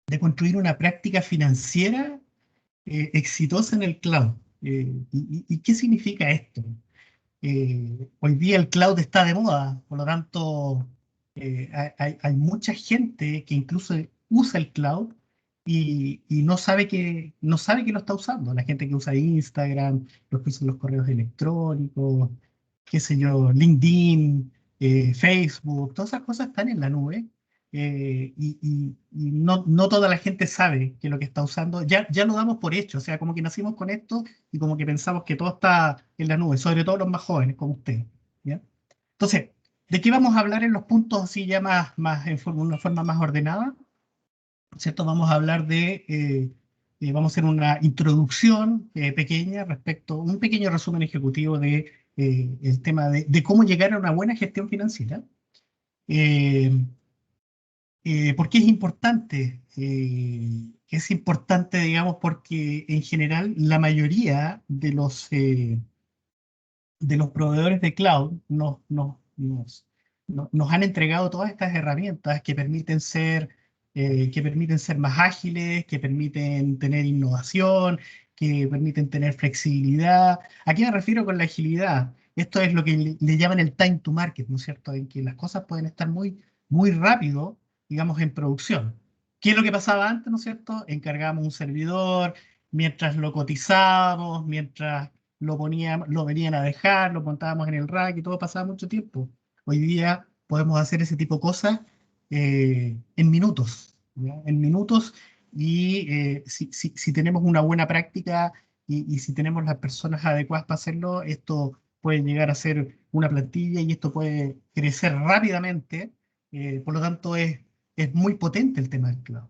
de construir una práctica financiera exitosa en el cloud. ¿Y qué significa esto? Hoy día el cloud está de moda, por lo tanto, hay mucha gente que incluso usa el cloud y no sabe que lo está usando. La gente que usa Instagram, los que usan los correos electrónicos, qué sé yo, LinkedIn, Facebook, todas esas cosas están en la nube. Y no toda la gente sabe que lo que está usando, ya lo damos por hecho, o sea, como que nacimos con esto y como que pensamos que todo está en la nube, sobre todo los más jóvenes como usted, ¿ya? Entonces, ¿de qué vamos a hablar en los puntos así ya una forma más ordenada? ¿Cierto? Vamos a hablar vamos a hacer una introducción pequeña un pequeño resumen ejecutivo de el tema de cómo llegar a una buena gestión financiera. Eh, ¿Por qué es importante? Es importante, digamos, porque en general la mayoría de los proveedores de cloud nos han entregado todas estas herramientas que permiten ser más ágiles, que permiten tener innovación, que permiten tener flexibilidad. ¿A qué me refiero con la agilidad? Esto es lo que le llaman el time to market, ¿no es cierto? En que las cosas pueden estar muy rápido, digamos, en producción. ¿Qué es lo que pasaba antes, ¿no es cierto? Encargábamos un servidor, mientras lo cotizábamos, mientras lo venían a dejar, lo montábamos en el rack y todo pasaba mucho tiempo. Hoy día podemos hacer ese tipo de cosas en minutos, ¿ya? En minutos y si tenemos una buena práctica y si tenemos las personas adecuadas para hacerlo, esto puede llegar a ser una plantilla y esto puede crecer rápidamente. Por lo tanto, es muy potente el tema del cloud.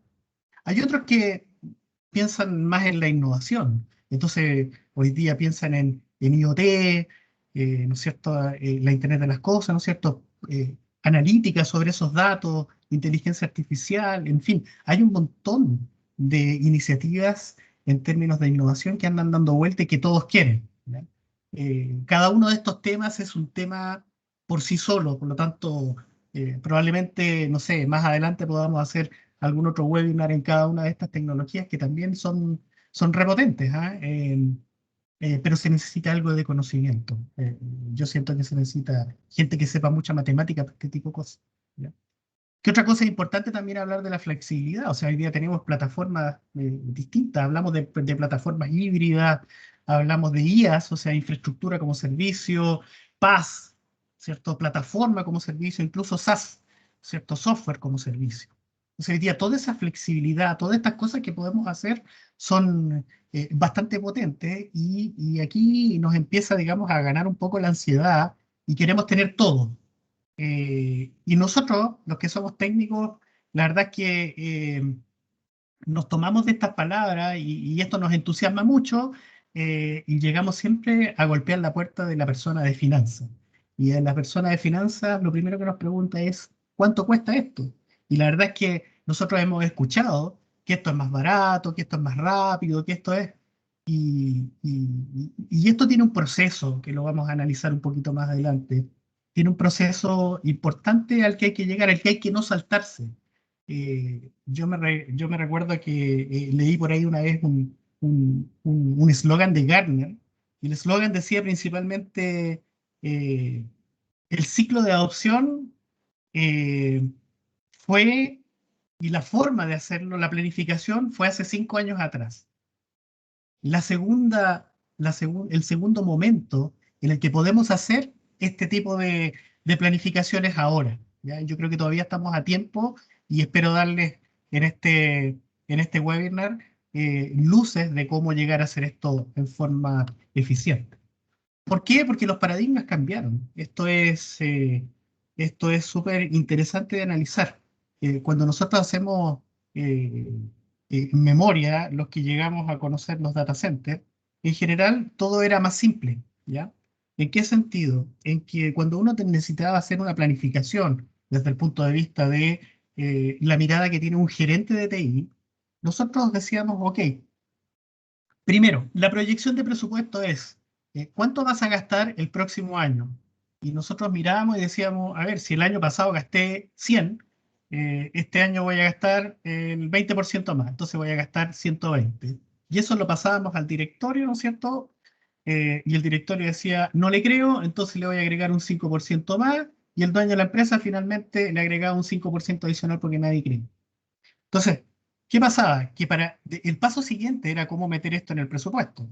Hay otros que piensan más en la innovación. Entonces, hoy día piensan en IoT, ¿no es cierto? La Internet de las cosas, ¿no es cierto? Analítica sobre esos datos, inteligencia artificial, en fin, hay un montón de iniciativas en términos de innovación que andan dando vuelta y que todos quieren, ¿ya? Cada uno de estos temas es un tema por sí solo, por lo tanto, probablemente, no sé, más adelante podamos hacer algún otro webinar en cada una de estas tecnologías que también son repotentes, ¿ah? Pero se necesita algo de conocimiento. Yo siento que se necesita gente que sepa mucha matemática para este tipo de cosas, ¿ya? ¿Qué otra cosa es importante también hablar de la flexibilidad? O sea, hoy día tenemos plataformas distintas, hablamos de plataformas híbridas, hablamos de IaaS, o sea, infraestructura como servicio, PaaS, ¿cierto? Plataforma como servicio, incluso SaaS, ¿cierto? Software como servicio. Entonces, hoy día toda esa flexibilidad, todas estas cosas que podemos hacer son bastante potentes y aquí nos empieza, digamos, a ganar un poco la ansiedad y queremos tener todo. Y nosotros, los que somos técnicos, la verdad es que nos tomamos de estas palabras y esto nos entusiasma mucho y llegamos siempre a golpear la puerta de la persona de finanzas. Y a la persona de finanzas lo primero que nos pregunta es, ¿cuánto cuesta esto? Y la verdad es que nosotros hemos escuchado que esto es más barato, que esto es más rápido, que esto es... Y esto tiene un proceso que lo vamos a analizar un poquito más adelante. Tiene un proceso importante al que hay que llegar, al que hay que no saltarse. Yo me recuerdo que leí por ahí una vez un eslogan de Gartner, y el eslogan decía principalmente, eh, el ciclo de adopción eh, fue, y la forma de hacerlo, la planificación fue hace 5 años atrás. El segundo momento en el que podemos hacer este tipo de planificaciones ahora, ¿ya? Yo creo que todavía estamos a tiempo y espero darles en en este webinar luces de cómo llegar a hacer esto en forma eficiente. ¿Por qué? Porque los paradigmas cambiaron. Esto es súper interesante de analizar. Cuando nosotros hacemos eh, memoria, los que llegamos a conocer los data centers, en general todo era más simple, ¿ya? ¿En qué sentido? En que cuando uno necesitaba hacer una planificación desde el punto de vista de la mirada que tiene un gerente de TI, nosotros decíamos, ok, primero, la proyección de presupuesto es ¿cuánto vas a gastar el próximo año? Y nosotros mirábamos y decíamos, a ver, si el año pasado gasté 100, este año voy a gastar el 20% más, entonces voy a gastar 120. Y eso lo pasábamos al directorio, ¿no es cierto? Y el directorio decía, no le creo, entonces le voy a agregar un 5% más, y el dueño de la empresa finalmente le agregaba un 5% adicional porque nadie cree. Entonces, ¿qué pasaba? Que el paso siguiente era cómo meter esto en el presupuesto.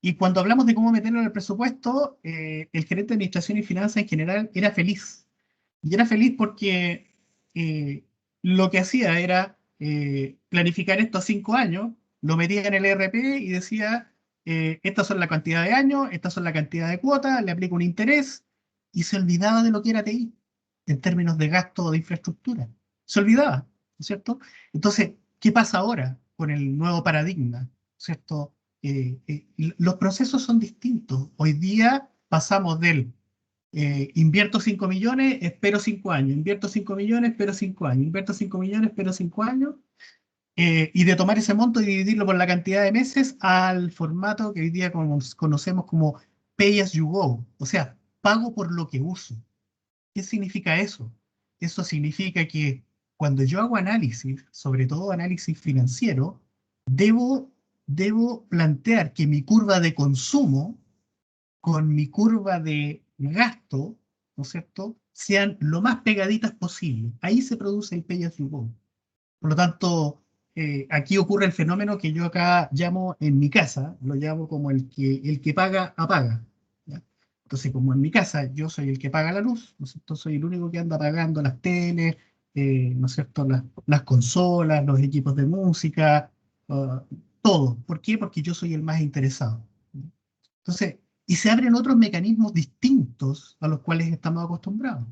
Y cuando hablamos de cómo meterlo en el presupuesto, el gerente de administración y finanzas en general era feliz. Y era feliz porque lo que hacía era planificar esto a 5 años, lo metía en el ERP y decía, estas son la cantidad de años, estas son la cantidad de cuotas, le aplico un interés, y se olvidaba de lo que era TI en términos de gasto de infraestructura. Se olvidaba, ¿no es cierto? Entonces, ¿qué pasa ahora con el nuevo paradigma? ¿Cierto? Los procesos son distintos. Hoy día pasamos del invierto 5 millones, espero 5 años, invierto 5 millones, espero 5 años, invierto 5 millones, espero 5 años, y de tomar ese monto y dividirlo por la cantidad de meses al formato que hoy día conocemos como Pay as you go, o sea, pago por lo que uso. ¿Qué significa eso? Eso significa que cuando yo hago análisis, sobre todo análisis financiero, debo, debo plantear que mi curva de consumo con mi curva de gasto, ¿no es cierto?, sean lo más pegaditas posible. Ahí se produce el pay as you go. Por lo tanto, aquí ocurre el fenómeno que yo acá llamo en mi casa, lo llamo como el que paga, apaga. ¿Ya? Entonces, como en mi casa yo soy el que paga la luz, ¿no es cierto? Soy el único que anda pagando las teles, ¿no es cierto?, las consolas, los equipos de música, uh, todo. ¿Por qué? Porque yo soy el más interesado. Entonces, y se abren otros mecanismos distintos a los cuales estamos acostumbrados.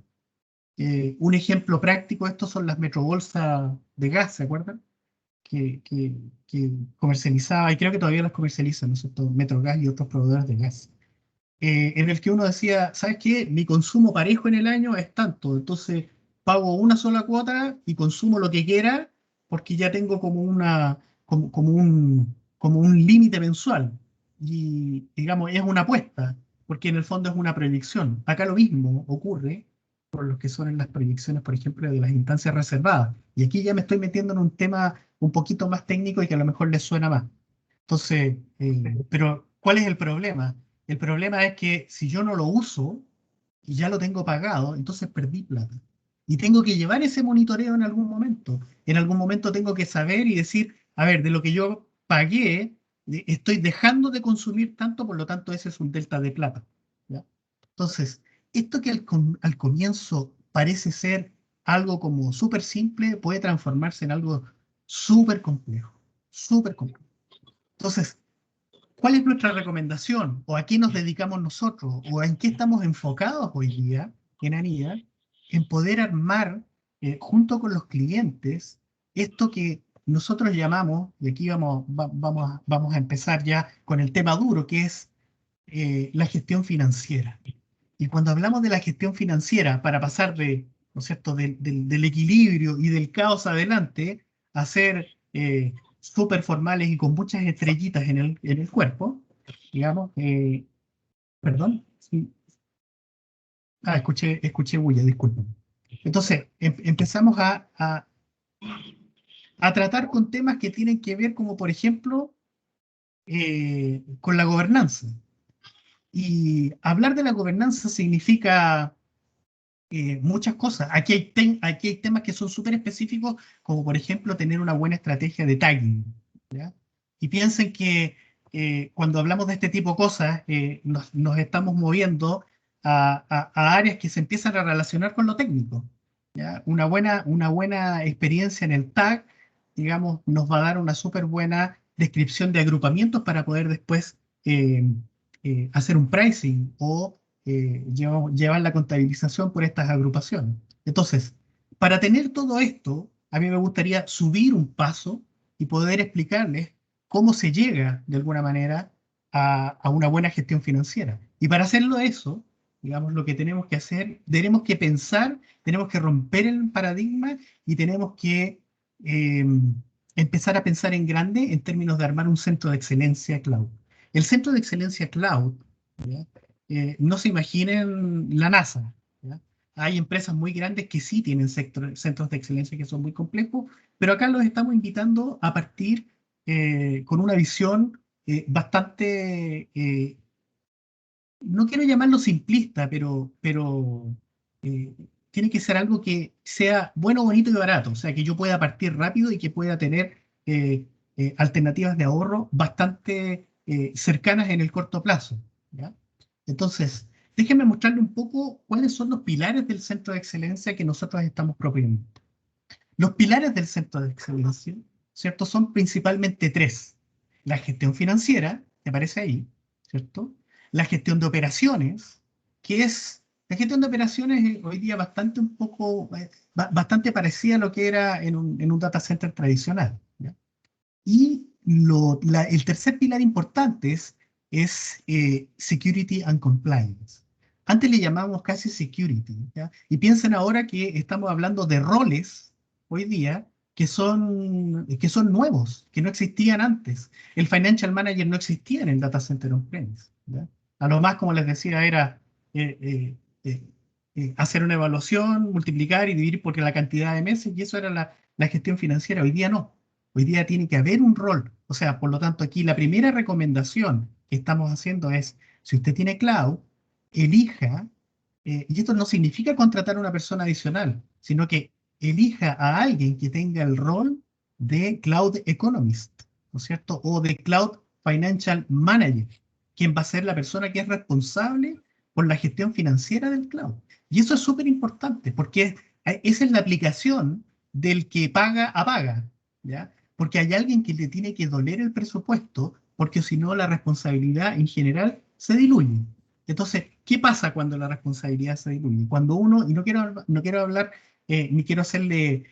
Un ejemplo práctico de esto son las metrobolsas de gas, ¿se acuerdan? Que comercializaba, y creo que todavía las comercializan, ¿no es cierto? Metrogas y otros proveedores de gas. En el que uno decía, ¿sabes qué? Mi consumo parejo en el año es tanto, entonces pago una sola cuota y consumo lo que quiera porque ya tengo como un límite mensual. Y digamos, es una apuesta, porque en el fondo es una proyección. Acá lo mismo ocurre por lo que son en las proyecciones, por ejemplo, de las instancias reservadas. Y aquí ya me estoy metiendo en un tema un poquito más técnico y que a lo mejor les suena más. Entonces, pero ¿cuál es el problema? El problema es que si yo no lo uso y ya lo tengo pagado, entonces perdí plata. Y tengo que llevar ese monitoreo en algún momento. En algún momento tengo que saber y decir, a ver, de lo que yo pagué, estoy dejando de consumir tanto, por lo tanto ese es un delta de plata. ¿Ya? Entonces, esto que al comienzo parece ser algo como súper simple, puede transformarse en algo súper complejo, súper complejo. Entonces, ¿cuál es nuestra recomendación? ¿O a qué nos dedicamos nosotros? ¿O en qué estamos enfocados hoy día en ANIA? En poder armar, junto con los clientes, esto que nosotros llamamos, y aquí vamos a empezar ya con el tema duro, que es la gestión financiera. Y cuando hablamos de la gestión financiera, para pasar ¿no es cierto?, del equilibrio y del caos adelante, a ser súper formales y con muchas estrellitas en el cuerpo, digamos, perdón, sí. Escuché bulla, disculpen. Entonces, empezamos a tratar con temas que tienen que ver, como por ejemplo, con la gobernanza. Y hablar de la gobernanza significa muchas cosas. Aquí hay temas que son súper específicos, como por ejemplo tener una buena estrategia de tagging. ¿Ya? Y piensen que cuando hablamos de este tipo de cosas, nos estamos moviendo a áreas que se empiezan a relacionar con lo técnico. ¿Ya? Una buena experiencia en el tag, digamos, nos va a dar una súper buena descripción de agrupamientos para poder después hacer un pricing o llevar la contabilización por estas agrupaciones. Entonces, para tener todo esto, a mí me gustaría subir un paso y poder explicarles cómo se llega, de alguna manera, a una buena gestión financiera. Y para hacerlo eso, digamos, lo que tenemos que hacer, tenemos que pensar, tenemos que romper el paradigma y tenemos que eh, empezar a pensar en grande en términos de armar un centro de excelencia cloud. El centro de excelencia cloud, ¿ya? No se imaginen la NASA, ¿ya? Hay empresas muy grandes que sí tienen centros de excelencia que son muy complejos, pero acá los estamos invitando a partir con una visión bastante, no quiero llamarlo simplista, pero tiene que ser algo que sea bueno, bonito y barato, o sea, que yo pueda partir rápido y que pueda tener alternativas de ahorro bastante cercanas en el corto plazo. ¿Ya? Entonces, déjenme mostrarle un poco cuáles son los pilares del centro de excelencia que nosotros estamos proponiendo. Los pilares del centro de excelencia, ¿cierto? Son principalmente tres. La gestión financiera, que aparece ahí, ¿cierto? La gestión de operaciones, que es, la gestión de operaciones es hoy día bastante un poco, bastante parecida a lo que era en un data center tradicional, ¿ya? Y el tercer pilar importante es Security and Compliance. Antes le llamábamos casi Security, ¿ya? Y piensen ahora que estamos hablando de roles hoy día que son nuevos, que no existían antes. El Financial Manager no existía en el Data Center On-Premise, ¿ya? A lo más, como les decía, era eh, eh, eh, hacer una evaluación, multiplicar y dividir por la cantidad de meses, y eso era la gestión financiera. Hoy día no. Hoy día tiene que haber un rol. O sea, por lo tanto, aquí la primera recomendación que estamos haciendo es, si usted tiene cloud, elija, y esto no significa contratar a una persona adicional, sino que elija a alguien que tenga el rol de Cloud Economist, ¿no es cierto? O de Cloud Financial Manager, quien va a ser la persona que es responsable por la gestión financiera del cloud. Y eso es súper importante, porque esa es la aplicación del que paga a paga, ¿ya? Porque hay alguien que le tiene que doler el presupuesto, porque si no la responsabilidad en general se diluye. Entonces, ¿qué pasa cuando la responsabilidad se diluye? Cuando uno, y no quiero hablar ni quiero hacerle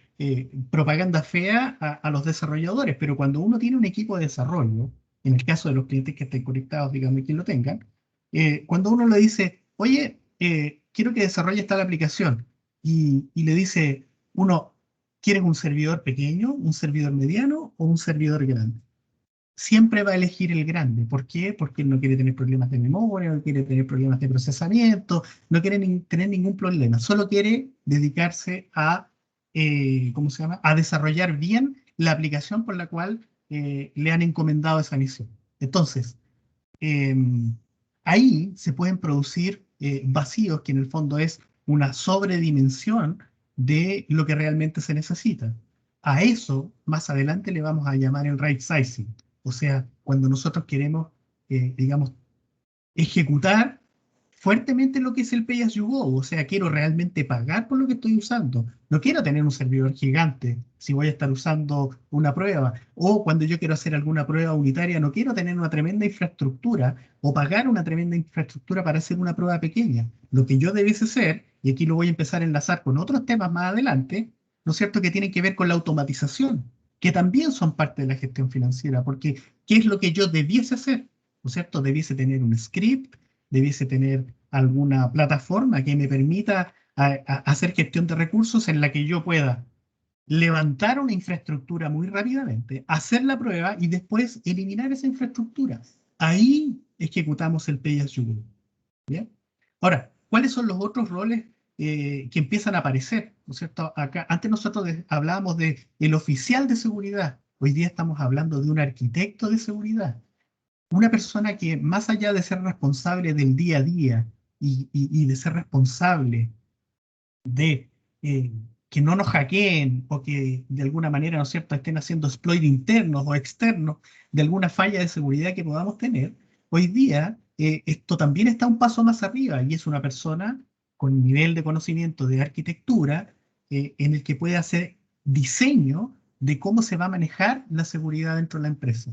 propaganda fea a los desarrolladores, pero cuando uno tiene un equipo de desarrollo, en el caso de los clientes que estén conectados, díganme quién lo tengan, cuando uno le dice, oye, quiero que desarrolle tal aplicación, y le dice uno, ¿quieres un servidor pequeño, un servidor mediano o un servidor grande? Siempre va a elegir el grande. ¿Por qué? Porque él no quiere tener problemas de memoria, no quiere tener problemas de procesamiento, no quiere tener ningún problema. Solo quiere dedicarse a, ¿cómo se llama? A desarrollar bien la aplicación por la cual le han encomendado esa misión. Entonces, eh, ahí se pueden producir vacíos que en el fondo es una sobredimensión de lo que realmente se necesita. A eso más adelante le vamos a llamar el right sizing, o sea, cuando nosotros queremos, digamos, ejecutar fuertemente lo que es el Pay as you go, o sea, quiero realmente pagar por lo que estoy usando. No quiero tener un servidor gigante si voy a estar usando una prueba, o cuando yo quiero hacer alguna prueba unitaria, no quiero tener una tremenda infraestructura o pagar una tremenda infraestructura para hacer una prueba pequeña. Lo que yo debiese hacer, y aquí lo voy a empezar a enlazar con otros temas más adelante, ¿no es cierto?, que tienen que ver con la automatización, que también son parte de la gestión financiera, porque ¿qué es lo que yo debiese hacer? ¿No es cierto? Debiese tener un script, debiese tener alguna plataforma que me permita hacer gestión de recursos en la que yo pueda levantar una infraestructura muy rápidamente, hacer la prueba y después eliminar esa infraestructura. Ahí ejecutamos el Pay as you go. ¿Bien? Ahora, ¿cuáles son los otros roles que empiezan a aparecer? ¿No es cierto? Acá, antes nosotros hablábamos de el oficial de seguridad. Hoy día estamos hablando de un arquitecto de seguridad, una persona que más allá de ser responsable del día a día y de ser responsable de que no nos hackeen o que de alguna manera, ¿no es cierto?, estén haciendo exploit internos o externos de alguna falla de seguridad que podamos tener, hoy día esto también está un paso más arriba y es una persona con nivel de conocimiento de arquitectura en el que puede hacer diseño de cómo se va a manejar la seguridad dentro de la empresa.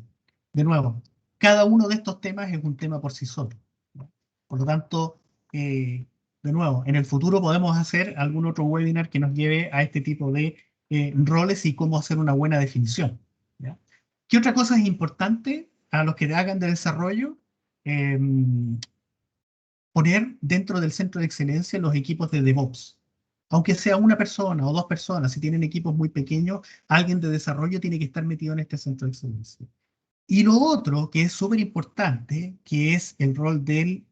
De nuevo, cada uno de estos temas es un tema por sí solo, ¿no? Por lo tanto, de nuevo, en el futuro podemos hacer algún otro webinar que nos lleve a este tipo de roles y cómo hacer una buena definición, ¿ya? ¿Qué otra cosa es importante a los que hagan de desarrollo? Eh, Poner dentro del centro de excelencia los equipos de DevOps. Aunque sea una persona o dos personas, si tienen equipos muy pequeños, alguien de desarrollo tiene que estar metido en este centro de excelencia. Y lo otro que es súper importante, que es el rol del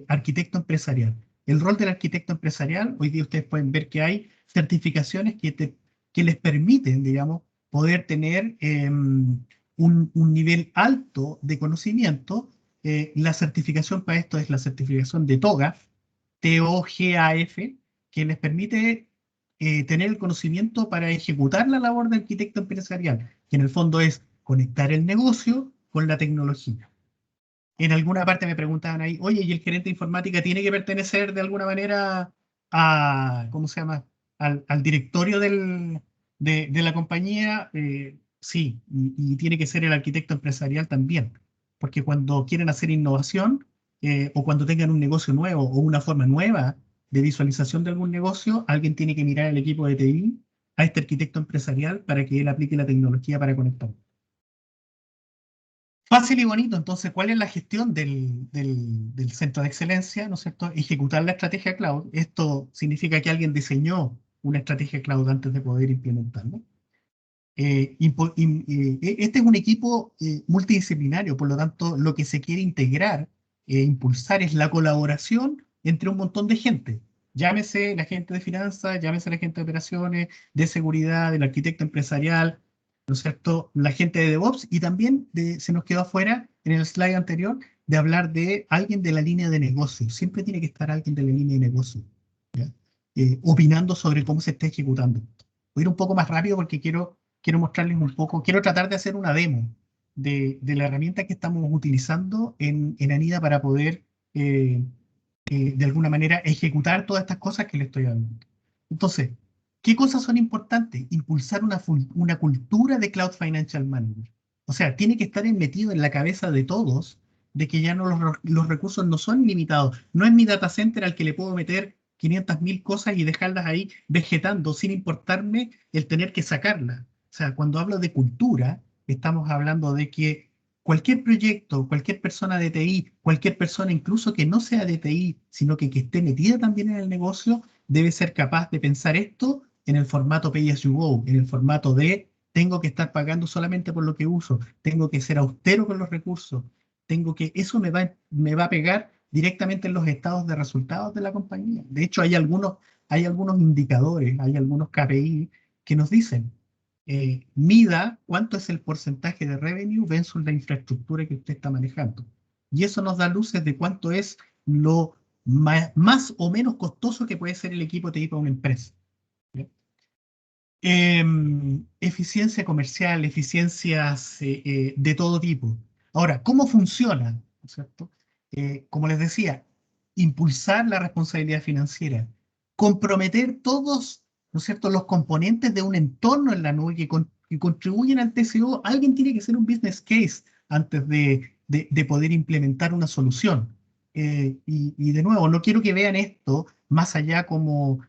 arquitecto empresarial. el rol del arquitecto empresarial, hoy día ustedes pueden ver que hay certificaciones que les permiten, digamos, poder tener un nivel alto de conocimiento. La certificación para esto es la certificación de TOGAF, TOGAF, que les permite tener el conocimiento para ejecutar la labor de arquitecto empresarial, que en el fondo es conectar el negocio con la tecnología. En alguna parte me preguntaban ahí, oye, ¿y el gerente de informática tiene que pertenecer de alguna manera a, ¿cómo se llama? Al directorio de la compañía? Sí, y tiene que ser el arquitecto empresarial también, porque cuando quieren hacer innovación o cuando tengan un negocio nuevo o una forma nueva de visualización de algún negocio, alguien tiene que mirar al equipo de TI, a este arquitecto empresarial, para que él aplique la tecnología para conectar. Fácil y bonito, entonces, ¿cuál es la gestión del centro de excelencia? ¿No es cierto? Ejecutar la estrategia cloud. Esto significa que alguien diseñó una estrategia cloud antes de poder implementarla. Este es un equipo multidisciplinario, por lo tanto, lo que se quiere integrar e impulsar es la colaboración entre un montón de gente. Llámese la gente de finanzas, llámese la gente de operaciones, de seguridad, del arquitecto empresarial, ¿no es cierto? La gente de DevOps y también se nos quedó afuera en el slide anterior de hablar de alguien de la línea de negocio. Siempre tiene que estar alguien de la línea de negocio, ¿ya? Opinando sobre cómo se está ejecutando. Voy a ir un poco más rápido porque quiero mostrarles un poco, quiero tratar de hacer una demo de la herramienta que estamos utilizando en Anida para poder, eh, de alguna manera, ejecutar todas estas cosas que les estoy hablando. Entonces, ¿qué cosas son importantes? Impulsar una cultura de Cloud Financial Management. O sea, tiene que estar metido en la cabeza de todos de que ya no los recursos no son limitados. No es mi data center al que le puedo meter 500.000 cosas y dejarlas ahí vegetando sin importarme el tener que sacarlas. O sea, cuando hablo de cultura, estamos hablando de que cualquier proyecto, cualquier persona de TI, cualquier persona incluso que no sea de TI, sino que esté metida también en el negocio, debe ser capaz de pensar esto en el formato Pay as you go, en el formato de tengo que estar pagando solamente por lo que uso, tengo que ser austero con los recursos, eso me va a pegar directamente en los estados de resultados de la compañía. De hecho, hay algunos indicadores, hay algunos KPI que nos dicen, mida cuánto es el porcentaje de revenue versus la infraestructura que usted está manejando. Y eso nos da luces de cuánto es lo más o menos costoso que puede ser el equipo TI para una empresa. Eficiencia comercial, eficiencias de todo tipo. Ahora, ¿cómo funciona? ¿No es cierto? Como les decía, impulsar la responsabilidad financiera, comprometer todos, ¿no es cierto?, los componentes de un entorno en la nube que contribuyen al TCO. Alguien tiene que hacer un business case antes de poder implementar una solución. Y de nuevo, no quiero que vean esto más allá como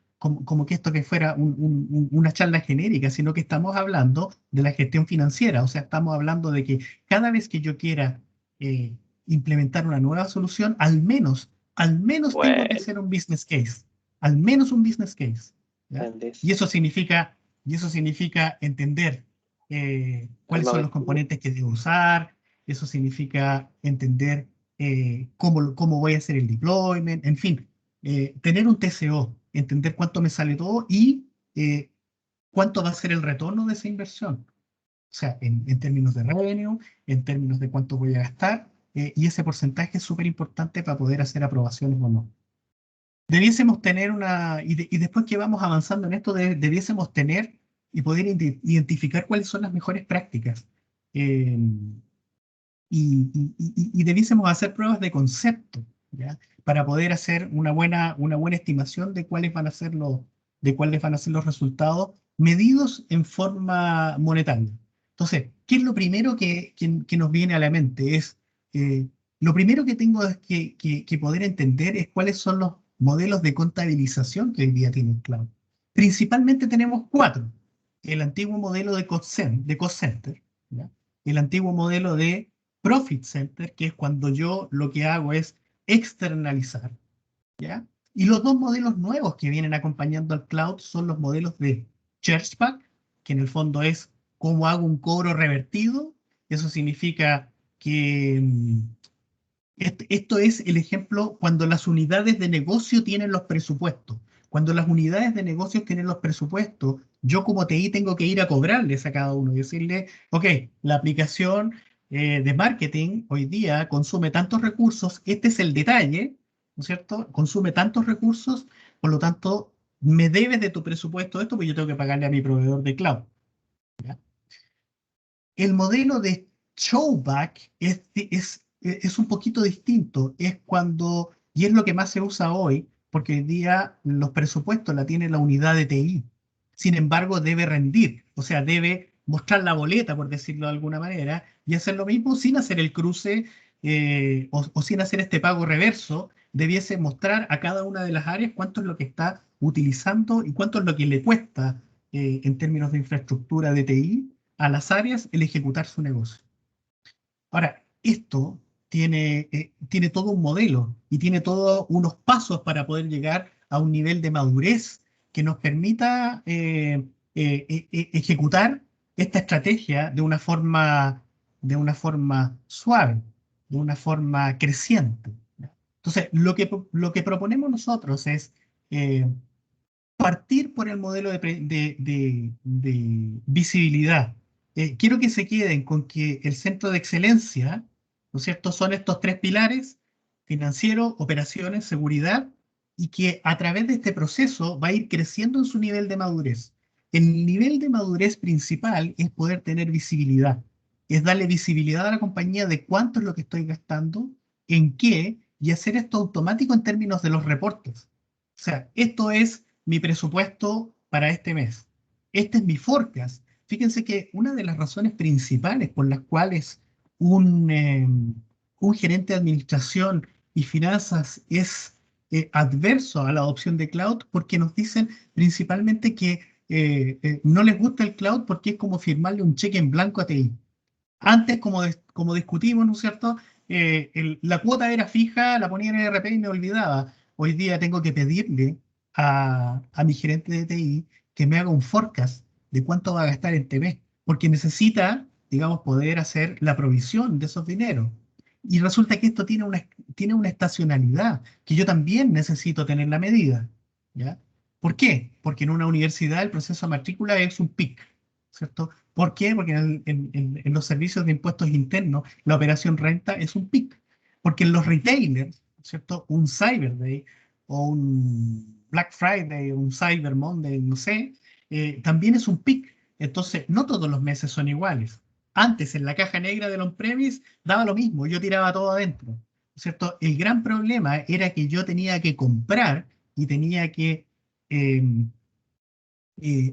que esto que fuera una charla genérica, sino que estamos hablando de la gestión financiera. O sea, estamos hablando de que cada vez que yo quiera eh, implementar una nueva solución, al menos tengo que Bueno, hacer un business case. Al menos un business case. ¿Ya? entendés. Y eso significa entender El cuáles son los momento. componentes que debo usar, eso significa entender cómo voy a hacer el deployment, en fin, tener un TCO, entender cuánto me sale todo y cuánto va a ser el retorno de esa inversión. O sea, en términos de revenue, en términos de cuánto voy a gastar, y ese porcentaje es súper importante para poder hacer aprobaciones o no. Debiésemos tener y después que vamos avanzando en esto, debiésemos tener y poder identificar cuáles son las mejores prácticas. Eh, y debiésemos hacer pruebas de concepto, ¿ya? Para poder hacer una buena estimación de cuáles van a ser los resultados medidos en forma monetaria. Entonces, ¿qué es lo primero que nos viene a la mente? Lo primero que tengo que poder entender es cuáles son los modelos de contabilización que hoy día tiene el cloud. Principalmente tenemos cuatro. El antiguo modelo de cost center, ¿ya? El antiguo modelo de Profit Center, que es cuando yo lo que hago es externalizar, ¿ya? Y los dos modelos nuevos que vienen acompañando al cloud son los modelos de Chargeback, que en el fondo es cómo hago un cobro revertido. Eso significa que Esto es el ejemplo cuando las unidades de negocio tienen los presupuestos. Cuando las unidades de negocio tienen los presupuestos, yo como TI tengo que ir a cobrarles a cada uno y decirle, ok, la aplicación de marketing hoy día consume tantos recursos, este es el detalle, ¿no es cierto? Consume tantos recursos, por lo tanto, me debes de tu presupuesto esto, porque yo tengo que pagarle a mi proveedor de cloud. ¿Ya? El modelo de showback es un poquito distinto. Es cuando, y es lo que más se usa hoy, porque hoy día los presupuestos la tiene la unidad de TI. Sin embargo, debe rendir, o sea, debe mostrar la boleta, por decirlo de alguna manera, y hacer lo mismo sin hacer el cruce o sin hacer este pago reverso. Debiese mostrar a cada una de las áreas cuánto es lo que está utilizando y cuánto es lo que le cuesta en términos de infraestructura de TI a las áreas el ejecutar su negocio. Ahora, esto tiene todo un modelo y tiene todos unos pasos para poder llegar a un nivel de madurez que nos permita ejecutar esta estrategia de una forma suave, de una forma creciente. Entonces, lo que proponemos nosotros es eh, partir por el modelo de visibilidad. Quiero que se queden con que el centro de excelencia, ¿no es cierto?, son estos tres pilares: financiero, operaciones, seguridad, y que a través de este proceso va a ir creciendo en su nivel de madurez. El nivel de madurez principal es poder tener visibilidad, es darle visibilidad a la compañía de cuánto es lo que estoy gastando, en qué, y hacer esto automático en términos de los reportes. O sea, esto es mi presupuesto para este mes. Este es mi forecast. Fíjense que una de las razones principales por las cuales un gerente de administración y finanzas es adverso a la adopción de cloud, porque nos dicen principalmente que no les gusta el cloud porque es como firmarle un cheque en blanco a TI. Antes, como discutimos, ¿no es cierto? La cuota era fija, la ponía en el RP y me olvidaba. Hoy día tengo que pedirle a mi gerente de TI que me haga un forecast de cuánto va a gastar este mes, porque necesita, digamos, poder hacer la provisión de esos dineros. Y resulta que esto tiene una estacionalidad que yo también necesito tener la medida. ¿Ya? ¿Por qué? Porque en una universidad el proceso de matrícula es un PIC, ¿cierto? ¿Por qué? Porque en los servicios de impuestos internos la operación renta es un PIC. Porque en los retailers, ¿cierto? Un Cyber Day o un Black Friday o un Cyber Monday, no sé, también es un PIC. Entonces, no todos los meses son iguales. Antes, en la caja negra del on-premise, daba lo mismo, yo tiraba todo adentro, ¿cierto? El gran problema era que yo tenía que comprar y tenía que eh,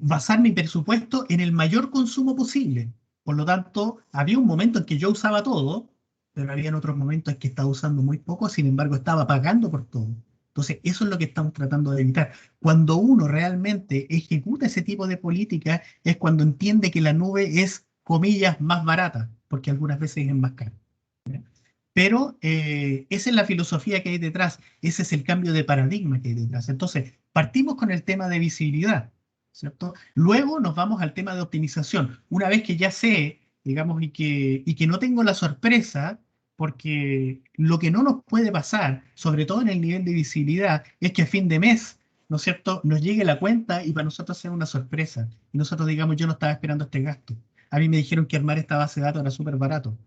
basar mi presupuesto en el mayor consumo posible. Por lo tanto, había un momento en que yo usaba todo, pero había otros momentos en que estaba usando muy poco, sin embargo, estaba pagando por todo. Entonces, eso es lo que estamos tratando de evitar. Cuando uno realmente ejecuta ese tipo de política, es cuando entiende que la nube es, comillas, más barata, porque algunas veces es más cara. Pero esa es la filosofía que hay detrás, ese es el cambio de paradigma que hay detrás. Entonces, partimos con el tema de visibilidad, ¿cierto? Luego nos vamos al tema de optimización. Una vez que ya sé, digamos, y que no tengo la sorpresa, porque lo que no nos puede pasar, sobre todo en el nivel de visibilidad, es que a fin de mes, ¿no es cierto?, nos llegue la cuenta y para nosotros sea una sorpresa. Y nosotros digamos, yo no estaba esperando este gasto. A mí me dijeron que armar esta base de datos era súper barato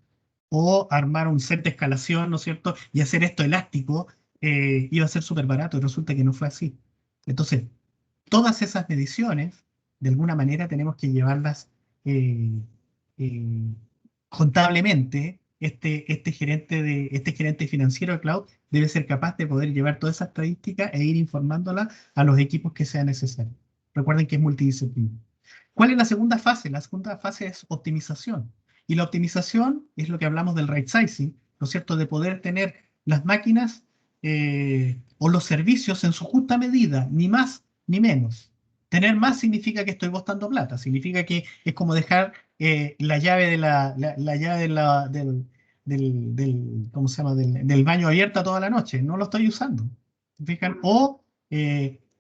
o armar un set de escalación, ¿no es cierto? Y hacer esto elástico, iba a ser súper barato y resulta que no fue así. Entonces, todas esas mediciones, de alguna manera, tenemos que llevarlas eh, eh, contablemente. Este gerente financiero de cloud debe ser capaz de poder llevar toda esa estadística e ir informándola a los equipos que sea necesario. Recuerden que es multidisciplinario. ¿Cuál es la segunda fase? La segunda fase es optimización. Y la optimización es lo que hablamos del right sizing, ¿no es cierto? De poder tener las máquinas o los servicios en su justa medida, ni más ni menos. Tener más significa que estoy botando plata, significa que es como dejar la llave la llave ¿cómo se llama? Del baño abierta toda la noche, no lo estoy usando. ¿Se fijan? O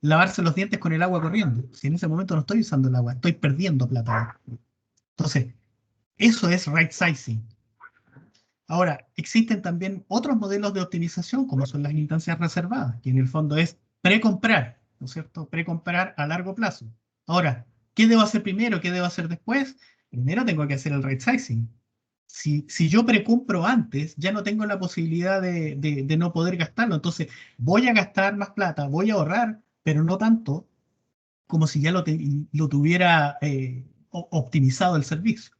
lavarse los dientes con el agua corriendo. Si en ese momento no estoy usando el agua, estoy perdiendo plata. Entonces, eso es right sizing. Ahora, existen también otros modelos de optimización, como son las instancias reservadas, que en el fondo es precomprar, ¿no es cierto? Precomprar a largo plazo. Ahora, ¿qué debo hacer primero? ¿Qué debo hacer después? Primero tengo que hacer el right sizing. Si yo precompro antes, ya no tengo la posibilidad de no poder gastarlo. Entonces, voy a gastar más plata, voy a ahorrar, pero no tanto como si ya lo tuviera optimizado el servicio.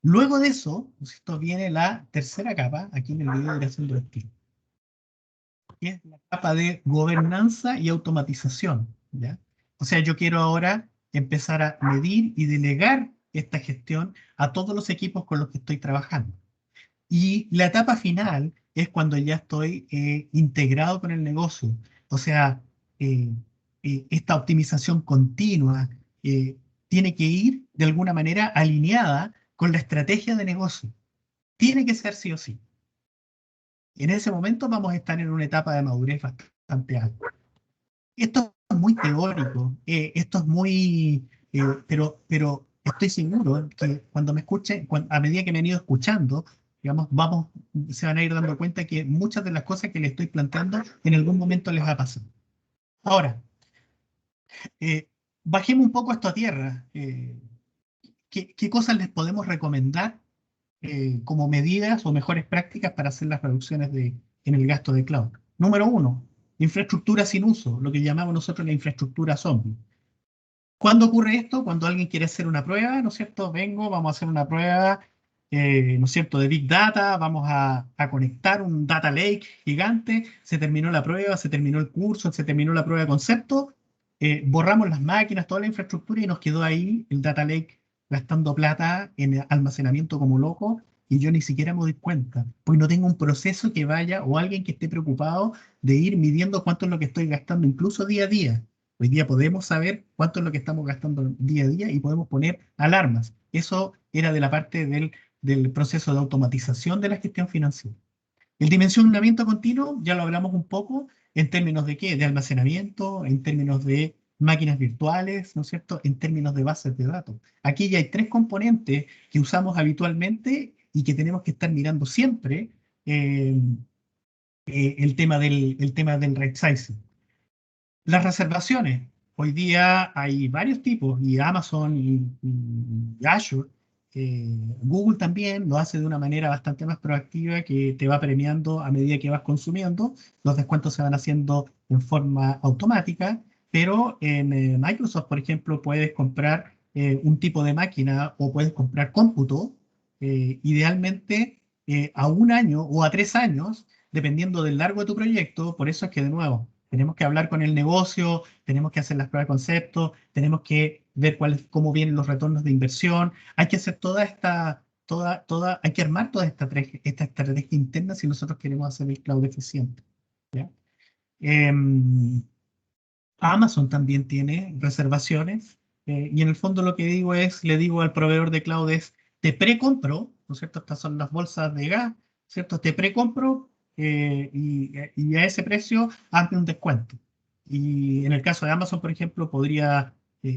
Luego de eso, ¿no es cierto?, viene la tercera capa, aquí en el video iré haciendo estilo, que es la capa de gobernanza y automatización, ¿ya? O sea, yo quiero ahora empezar a medir y delegar esta gestión a todos los equipos con los que estoy trabajando. Y la etapa final es cuando ya estoy integrado con el negocio. O sea, eh, esta optimización continua eh, tiene que ir de alguna manera alineada con la estrategia de negocio. Tiene que ser sí o sí. En ese momento vamos a estar en una etapa de madurez bastante alta. Esto es muy teórico, esto es muy, pero estoy seguro que cuando me escuchen, a medida que me han ido escuchando, digamos, se van a ir dando cuenta que muchas de las cosas que les estoy planteando en algún momento les va a pasar. Ahora, eh, bajemos un poco esto a tierra. ¿Qué cosas les podemos recomendar como medidas o mejores prácticas para hacer las reducciones en el gasto de cloud? Número uno, infraestructura sin uso, lo que llamamos nosotros la infraestructura zombie. ¿Cuándo ocurre esto? Cuando alguien quiere hacer una prueba, ¿no es cierto? Vamos a hacer una prueba, ¿no es cierto?, de Big Data, vamos a conectar un data lake gigante, se terminó la prueba, se terminó el curso, se terminó la prueba de concepto, borramos las máquinas, toda la infraestructura y nos quedó ahí el data lake gastando plata en almacenamiento como loco y yo ni siquiera me doy cuenta, porque no tengo un proceso que vaya o alguien que esté preocupado de ir midiendo cuánto es lo que estoy gastando, incluso día a día. Hoy día podemos saber cuánto es lo que estamos gastando día a día y podemos poner alarmas. Eso era de la parte del proceso de automatización de la gestión financiera. El dimensionamiento continuo, ya lo hablamos un poco, en términos de qué, de almacenamiento, en términos de máquinas virtuales, ¿no es cierto?, en términos de bases de datos. Aquí ya hay tres componentes que usamos habitualmente y que tenemos que estar mirando siempre el tema del right sizing. Las reservaciones. Hoy día hay varios tipos, y Amazon y Azure. Google también lo hace de una manera bastante más proactiva que te va premiando a medida que vas consumiendo. Los descuentos se van haciendo en forma automática, pero en Microsoft, por ejemplo, puedes comprar un tipo de máquina o puedes comprar cómputo, idealmente a un año o a 3 años, dependiendo del largo de tu proyecto. Por eso es que, de nuevo, tenemos que hablar con el negocio, tenemos que hacer las pruebas de concepto, tenemos que ver cómo vienen los retornos de inversión. Hay que hacer hay que armar toda esta estrategia interna si nosotros queremos hacer el cloud eficiente. ¿Ya? Amazon también tiene reservaciones y en el fondo lo que digo es, le digo al proveedor de cloud es, te precompro, ¿no es cierto? Estas son las bolsas de gas, ¿cierto? Te precompro y a ese precio hazme un descuento. Y en el caso de Amazon, por ejemplo, podría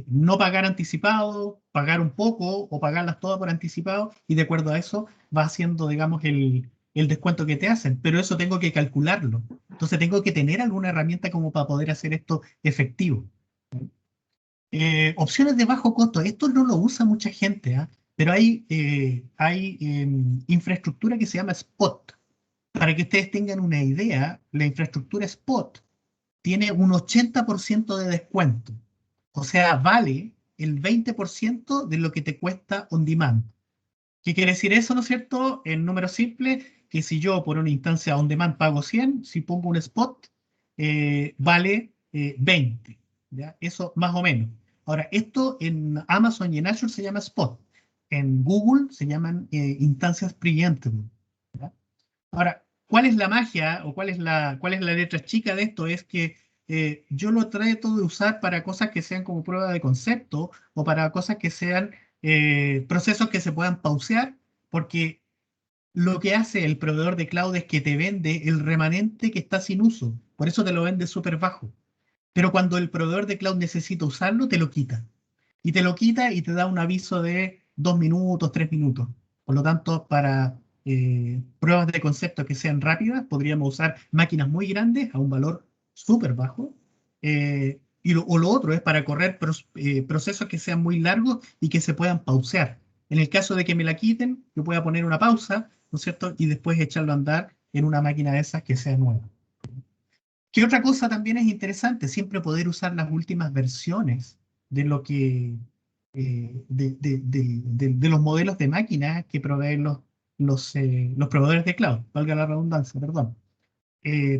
no pagar anticipado, pagar un poco o pagarlas todas por anticipado y de acuerdo a eso va haciendo, digamos, el descuento que te hacen, pero eso tengo que calcularlo. Entonces tengo que tener alguna herramienta como para poder hacer esto efectivo. Opciones de bajo costo. Esto no lo usa mucha gente, ¿ah? Pero hay infraestructura que se llama Spot. Para que ustedes tengan una idea, la infraestructura Spot tiene un 80% de descuento. O sea, vale el 20% de lo que te cuesta on demand. ¿Qué quiere decir eso, no es cierto? En número simple, que si yo por una instancia on demand pago 100, si pongo un spot, vale 20. ¿Ya? Eso más o menos. Ahora, esto en Amazon y en Azure se llama spot. En Google se llaman instancias preemptible. ¿Ya? Ahora, ¿cuál es la magia o cuál es la letra chica de esto? Es que yo lo trato de usar para cosas que sean como prueba de concepto o para cosas que sean procesos que se puedan pausear, porque lo que hace el proveedor de cloud es que te vende el remanente que está sin uso. Por eso te lo vende súper bajo. Pero cuando el proveedor de cloud necesita usarlo, te lo quita. Y te lo quita y te da un aviso de 2 minutos, 3 minutos. Por lo tanto, pruebas de concepto que sean rápidas, podríamos usar máquinas muy grandes a un valor súper bajo. O lo otro es para correr procesos que sean muy largos y que se puedan pausear. En el caso de que me la quiten, yo pueda poner una pausa, ¿no es cierto? Y después echarlo a andar en una máquina de esas que sea nueva. ¿Qué otra cosa también es interesante? Siempre poder usar las últimas versiones de lo que, de los modelos de máquinas que proveen los proveedores de cloud, valga la redundancia, perdón.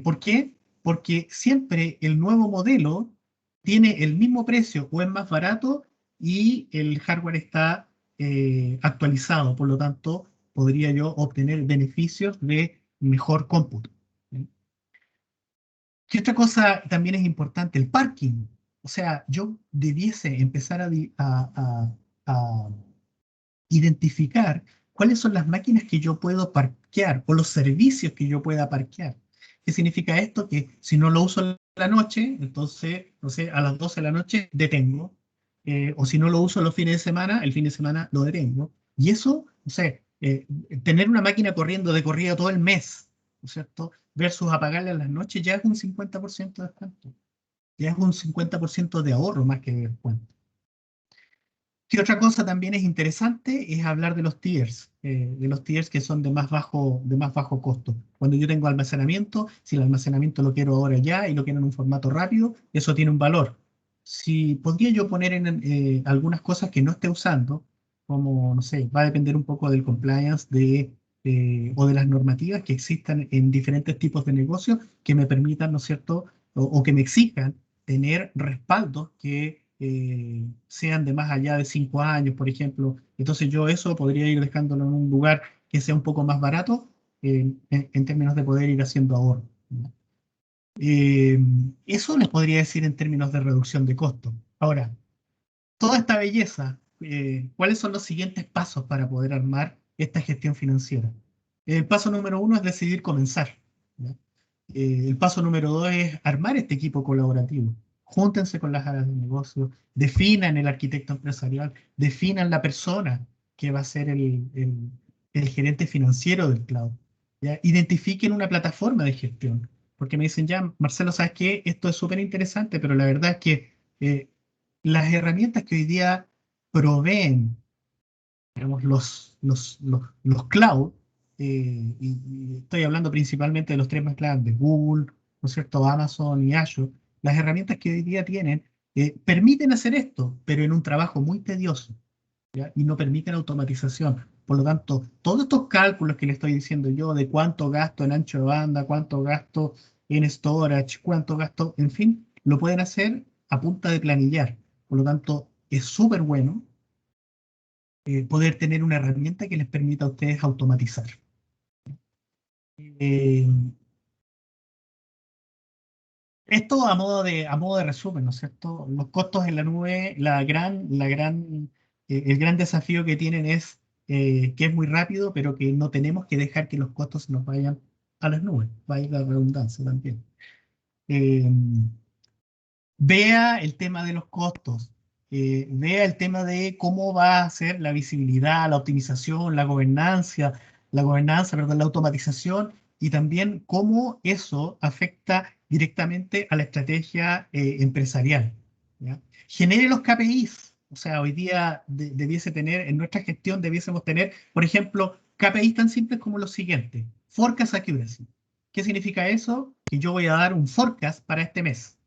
¿Por qué? Porque siempre el nuevo modelo tiene el mismo precio o es más barato y el hardware está actualizado, por lo tanto, podría yo obtener beneficios de mejor cómputo. ¿Qué otra cosa también es importante? El parking. O sea, yo debiese empezar a identificar cuáles son las máquinas que yo puedo parquear o los servicios que yo pueda parquear. ¿Qué significa esto? Que si no lo uso en la noche, entonces, no sé, a las 12 de la noche detengo. O si no lo uso los fines de semana, el fin de semana lo detengo. Y eso, no sé, tener una máquina corriendo de corrida todo el mes, ¿no es cierto? Versus apagarla en las noches ya es un 50% de descuento. Ya es un 50% de ahorro más que de descuento. ¿Qué otra cosa también es interesante? Es hablar de los tiers que son de más bajo costo. Cuando yo tengo almacenamiento, si el almacenamiento lo quiero ahora ya y lo quiero en un formato rápido, eso tiene un valor. Si podría yo poner en algunas cosas que no esté usando, como, no sé, va a depender un poco del compliance o de las normativas que existan en diferentes tipos de negocios que me permitan, ¿no es cierto?, o que me exijan tener respaldos que sean de más allá de 5 años, por ejemplo. Entonces yo eso podría ir dejándolo en un lugar que sea un poco más barato en términos de poder ir haciendo ahorro. ¿No? Eh, Eso les podría decir en términos de reducción de costos. Ahora, toda esta belleza, ¿cuáles son los siguientes pasos para poder armar esta gestión financiera? El paso número uno es decidir comenzar. ¿Ya? El paso número dos es armar este equipo colaborativo. Júntense con las áreas de negocio, definan el arquitecto empresarial, definan la persona que va a ser el gerente financiero del cloud. ¿Ya? Identifiquen una plataforma de gestión, porque me dicen, ya, Marcelo, ¿sabes qué? Esto es súper interesante, pero la verdad es que las herramientas que hoy día proveen, digamos, los cloud, y estoy hablando principalmente de los tres más grandes, Google, ¿no es cierto?, Amazon y Azure, las herramientas que hoy día tienen permiten hacer esto, pero en un trabajo muy tedioso, ¿ya? Y no permiten automatización. Por lo tanto, todos estos cálculos que le estoy diciendo yo de cuánto gasto en ancho de banda, cuánto gasto en storage, cuánto gasto, en fin, lo pueden hacer a punta de planillar. Por lo tanto, es súper bueno poder tener una herramienta que les permita a ustedes automatizar. Eh, Esto a modo de resumen, ¿no es cierto? Los costos en la nube, el gran desafío que tienen es que es muy rápido, pero que no tenemos que dejar que los costos se nos vayan a las nubes. Vaya la redundancia también. Eh, Vea el tema de los costos, vea el tema de cómo va a ser la visibilidad, la optimización, la gobernanza, perdón, la automatización y también cómo eso afecta directamente a la estrategia empresarial. ¿Ya? Genere los KPIs. O sea, hoy día debiese tener, en nuestra gestión debiésemos tener, por ejemplo, KPIs tan simples como los siguientes. Forecast accuracy. ¿Qué significa eso? Que yo voy a dar un forecast para este mes.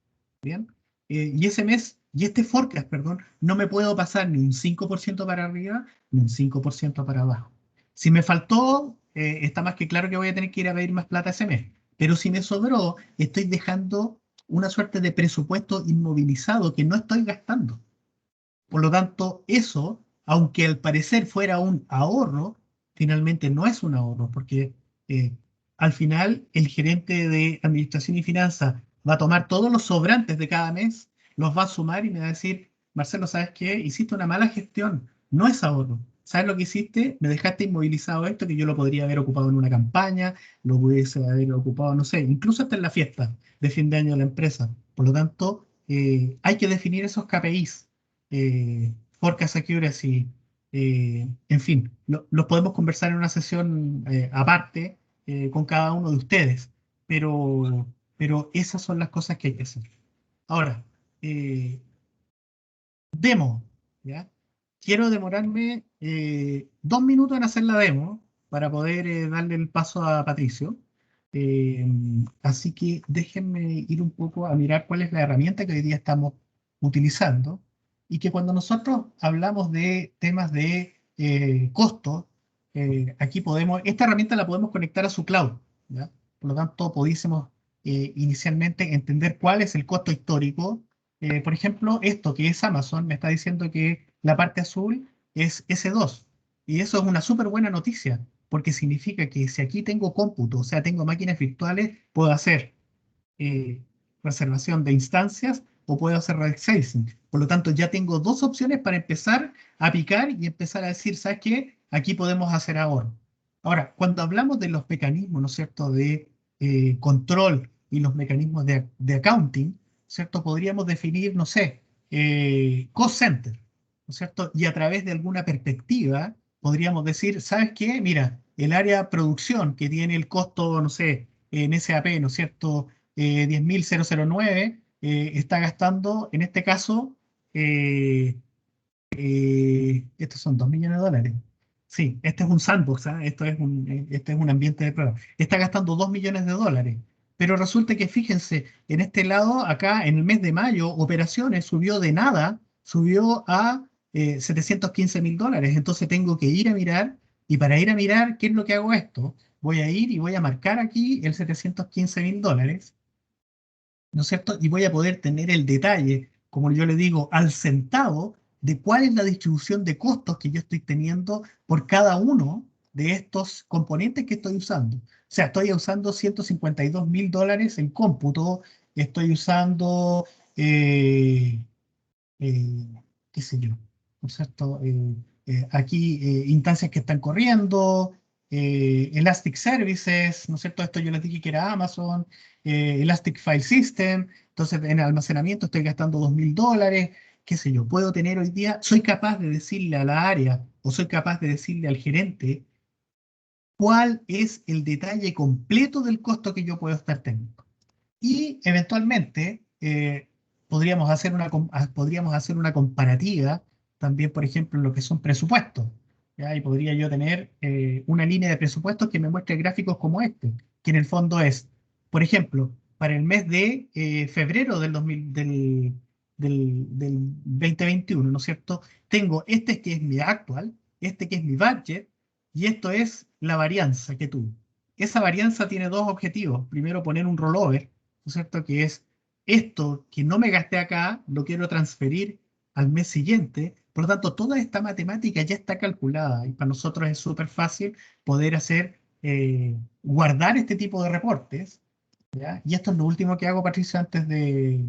¿Bien? Y ese mes, y este forecast, perdón, no me puedo pasar ni un 5% para arriba, ni un 5% para abajo. Si me faltó, está más que claro que voy a tener que ir a pedir más plata ese mes. Pero si me sobró, estoy dejando una suerte de presupuesto inmovilizado que no estoy gastando. Por lo tanto, eso, aunque al parecer fuera un ahorro, finalmente no es un ahorro, porque eh, al final el gerente de administración y finanzas va a tomar todos los sobrantes de cada mes, los va a sumar y me va a decir, Marcelo, ¿sabes qué? Hiciste una mala gestión, no es ahorro. ¿Sabes lo que hiciste? Me dejaste inmovilizado esto que yo lo podría haber ocupado en una campaña, lo pudiese haber ocupado, no sé, incluso hasta en la fiesta de fin de año de la empresa. Por lo tanto, hay que definir esos KPIs, Forecast Accuracy, En fin, los podemos conversar en una sesión aparte con cada uno de ustedes, pero, pero esas son las cosas que hay que hacer. Ahora, eh, demo, ¿ya? Quiero demorarme 2 minutos en hacer la demo para poder darle el paso a Patricio. Eh, Así que déjenme ir un poco a mirar cuál es la herramienta que hoy día estamos utilizando y que cuando nosotros hablamos de temas de costo, aquí podemos, esta herramienta la podemos conectar a su cloud, ¿ya? Por lo tanto, pudiésemos inicialmente entender cuál es el costo histórico. Por ejemplo, esto que es Amazon me está diciendo que la parte azul es S2. Y eso es una súper buena noticia, porque significa que si aquí tengo cómputo, o sea, tengo máquinas virtuales, puedo hacer eh, reservación de instancias o puedo hacer red sizing. Por lo tanto, ya tengo dos opciones para empezar a picar y empezar a decir, ¿sabes qué? Aquí podemos hacer ahorro. Ahora, cuando hablamos de los mecanismos, ¿no es cierto?, de control y los mecanismos de accounting, ¿cierto? Podríamos definir, no sé, cost center, ¿no es cierto? Y a través de alguna perspectiva podríamos decir, ¿sabes qué? Mira, el área producción que tiene el costo, no sé, en SAP, ¿no es cierto? 10.009 está gastando, en este caso, eh, estos son 2 millones de dólares. Sí, este es un sandbox, ¿ah? Este es un ambiente de prueba. Está gastando 2 millones de dólares. Pero resulta que, fíjense, en este lado, acá en el mes de mayo, operaciones subió de nada, subió a 715.000 dólares. Entonces tengo que ir a mirar, y para ir a mirar, ¿qué es lo que hago esto? Voy a ir y voy a marcar aquí el 715.000 dólares, ¿no es cierto? Y voy a poder tener el detalle, como yo le digo, al centavo de cuál es la distribución de costos que yo estoy teniendo por cada uno de estos componentes que estoy usando. O sea, estoy usando 152.000 dólares en cómputo, estoy usando, eh, eh, qué sé yo, ¿no es cierto? Aquí instancias que están corriendo, Elastic Services, ¿no es cierto? Esto yo les dije que era Amazon, Elastic File System, entonces en almacenamiento estoy gastando 2.000 dólares, qué sé yo, puedo tener hoy día, soy capaz de decirle a la área o soy capaz de decirle al gerente cuál es el detalle completo del costo que yo puedo estar teniendo. Y eventualmente podríamos hacer una comparativa también, por ejemplo, en lo que son presupuestos. ¿Ya? Y podría yo tener una línea de presupuestos que me muestre gráficos como este, que en el fondo es, por ejemplo, para el mes de febrero del 2021, ¿no es cierto? Tengo este que es mi actual, este que es mi budget, y esto es la varianza que tuve. Esa varianza tiene dos objetivos. Primero, poner un rollover, ¿no es cierto? Que es esto que no me gasté acá, lo quiero transferir al mes siguiente. Por lo tanto, toda esta matemática ya está calculada y para nosotros es súper fácil poder hacer, guardar este tipo de reportes, ¿ya? Y esto es lo último que hago, Patricio, antes de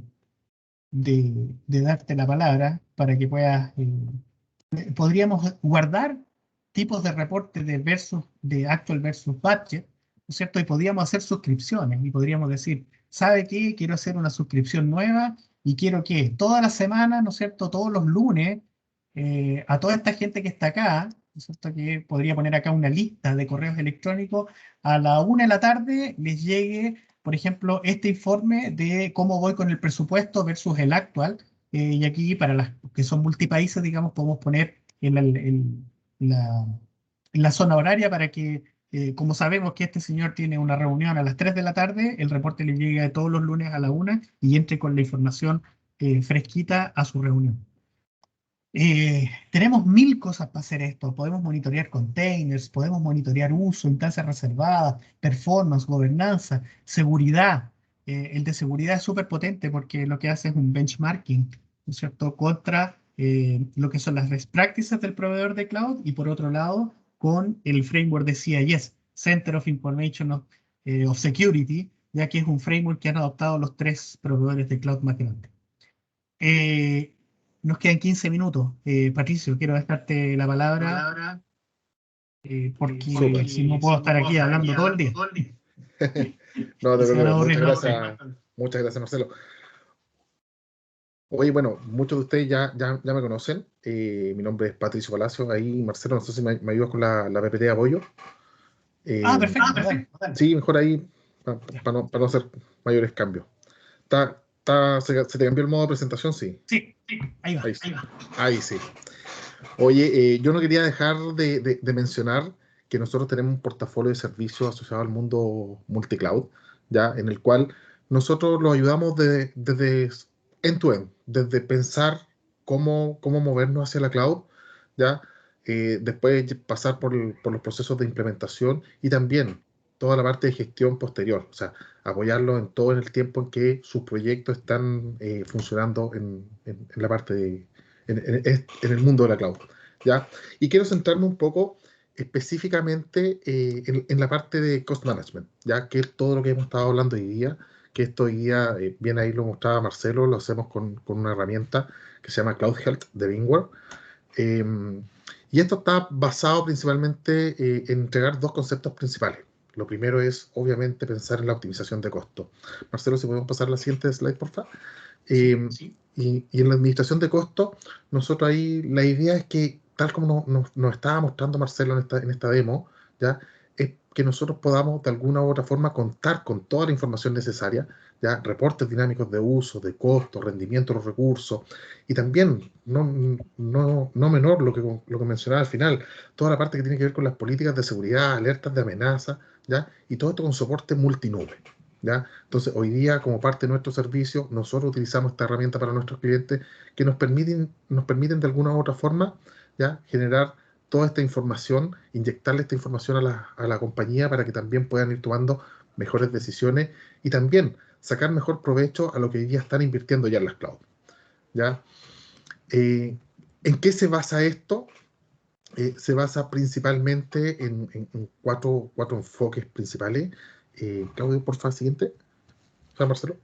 darte la palabra para que puedas, podríamos guardar tipos de reportes de actual versus budget, ¿no es cierto? Y podríamos hacer suscripciones y podríamos decir, ¿sabe qué? Quiero hacer una suscripción nueva y quiero que toda la semana, ¿no es cierto? Todos los lunes, a toda esta gente que está acá, ¿no es cierto? Que podría poner acá una lista de correos electrónicos, a la 1 de la tarde les llegue, por ejemplo, este informe de cómo voy con el presupuesto versus el actual, y aquí para las que son multipaíses, digamos, podemos poner la, en la zona horaria para que, como sabemos que este señor tiene una reunión a las 3 de la tarde, el reporte le llegue todos los lunes a la 1 y entre con la información fresquita a su reunión. Tenemos mil cosas para hacer esto. Podemos monitorear containers, podemos monitorear uso, instancias reservadas, performance, gobernanza, seguridad. El de seguridad es súper potente porque lo que hace es un benchmarking, ¿no es cierto?, contra lo que son las best practices del proveedor de cloud y por otro lado con el framework de CIS, Center of Information of Security, ya que es un framework que han adoptado los tres proveedores de cloud más grandes. Eh, Nos quedan 15 minutos. Patricio, quiero dejarte la palabra porque Súper. si no puedo estar aquí hablando todo el día No y te se van a preocupes, aburrir más. muchas gracias Marcelo. Oye, bueno, muchos de ustedes ya me conocen. Mi nombre es Patricio Palacio. Ahí, Marcelo, no sé si me ayudas con la PPT de apoyo. Ah, Eh, perfecto, dale. sí, mejor ahí, Ya. para no hacer mayores cambios. ¿Se te cambió el modo de presentación? Sí, Sí, ahí ahí va. sí. Ahí sí. Oye, yo no quería dejar de mencionar que nosotros tenemos un portafolio de servicios asociado al mundo multicloud, ¿ya? En el cual nosotros los ayudamos desde end-to-end, desde pensar cómo movernos hacia la cloud, ¿ya? Después pasar por los procesos de implementación y también toda la parte de gestión posterior, o sea, apoyarlos en todo el tiempo en que sus proyectos están funcionando en la parte en el mundo de la cloud. ¿Ya? Y quiero centrarme un poco específicamente en la parte de cost management, ya que es todo lo que hemos estado hablando hoy día, que esto hoy día, bien ahí lo mostraba Marcelo, lo hacemos con una herramienta que se llama Cloud Health de VMware. Eh, y esto está basado principalmente en entregar dos conceptos principales. Lo primero es, obviamente, pensar en la optimización de costo. Marcelo, si podemos pasar a la siguiente slide, por favor. Sí. Eh, y en la administración de costos, nosotros ahí, la idea es que, tal como nos estaba mostrando Marcelo en esta demo, ¿ya? Es que nosotros podamos de alguna u otra forma contar con toda la información necesaria, ¿ya? Reportes dinámicos de uso, de costo, rendimiento de los recursos, y también, no menor lo que mencionaba al final, toda la parte que tiene que ver con las políticas de seguridad, alertas de amenaza, ¿ya? Y todo esto con soporte multinube. ¿Ya? Entonces, hoy día, como parte de nuestro servicio, nosotros utilizamos esta herramienta para nuestros clientes que nos permiten de alguna u otra forma, ¿ya? Generar toda esta información, inyectarle esta información a la compañía para que también puedan ir tomando mejores decisiones y también sacar mejor provecho a lo que hoy día están invirtiendo ya en las cloud. ¿Ya? Eh, ¿En qué se basa esto? Se basa principalmente en cuatro enfoques principales. Claudio, por favor, siguiente. Juan Marcelo.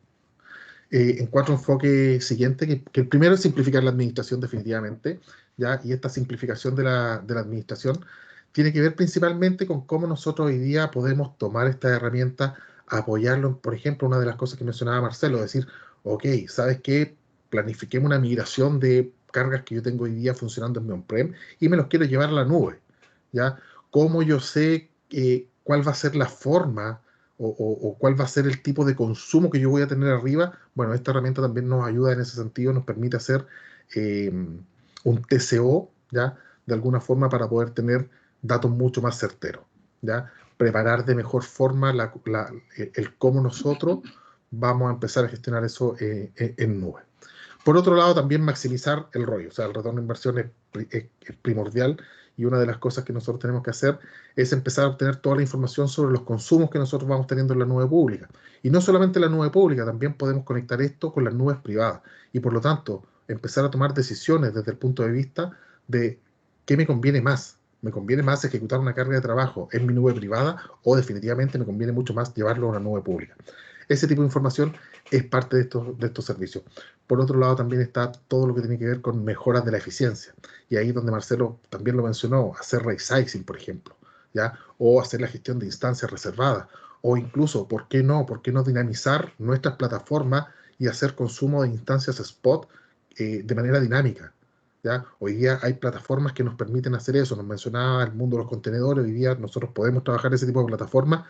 En cuatro enfoques siguientes, que el primero es simplificar la administración definitivamente, ¿ya? Y esta simplificación de la administración tiene que ver principalmente con cómo nosotros hoy día podemos tomar esta herramienta, apoyarlo, por ejemplo, una de las cosas que mencionaba Marcelo, decir, ok, ¿sabes qué? Planifiquemos una migración de cargas que yo tengo hoy día funcionando en mi on-prem y me los quiero llevar a la nube, ¿ya? ¿Cómo yo sé cuál va a ser la forma o cuál va a ser el tipo de consumo que yo voy a tener arriba? Bueno, esta herramienta también nos ayuda en ese sentido, nos permite hacer eh, un TCO, ¿ya? De alguna forma para poder tener datos mucho más certeros, ¿ya? Preparar de mejor forma el cómo nosotros vamos a empezar a gestionar eso en nube. Por otro lado, también maximizar el ROI, o sea, el retorno de inversión es primordial y una de las cosas que nosotros tenemos que hacer es empezar a obtener toda la información sobre los consumos que nosotros vamos teniendo en la nube pública. Y no solamente la nube pública, también podemos conectar esto con las nubes privadas y por lo tanto empezar a tomar decisiones desde el punto de vista de qué me conviene más. ¿Me conviene más ejecutar una carga de trabajo en mi nube privada o definitivamente me conviene mucho más llevarlo a una nube pública? Ese tipo de información es parte de estos servicios. Por otro lado, también está todo lo que tiene que ver con mejoras de la eficiencia. Y ahí donde Marcelo también lo mencionó, hacer resizing, por ejemplo, ¿ya? O hacer la gestión de instancias reservadas. O incluso, ¿por qué no? ¿Por qué no dinamizar nuestras plataformas y hacer consumo de instancias spot de manera dinámica? ¿Ya? Hoy día hay plataformas que nos permiten hacer eso. Nos mencionaba el mundo de los contenedores. Hoy día nosotros podemos trabajar ese tipo de plataformas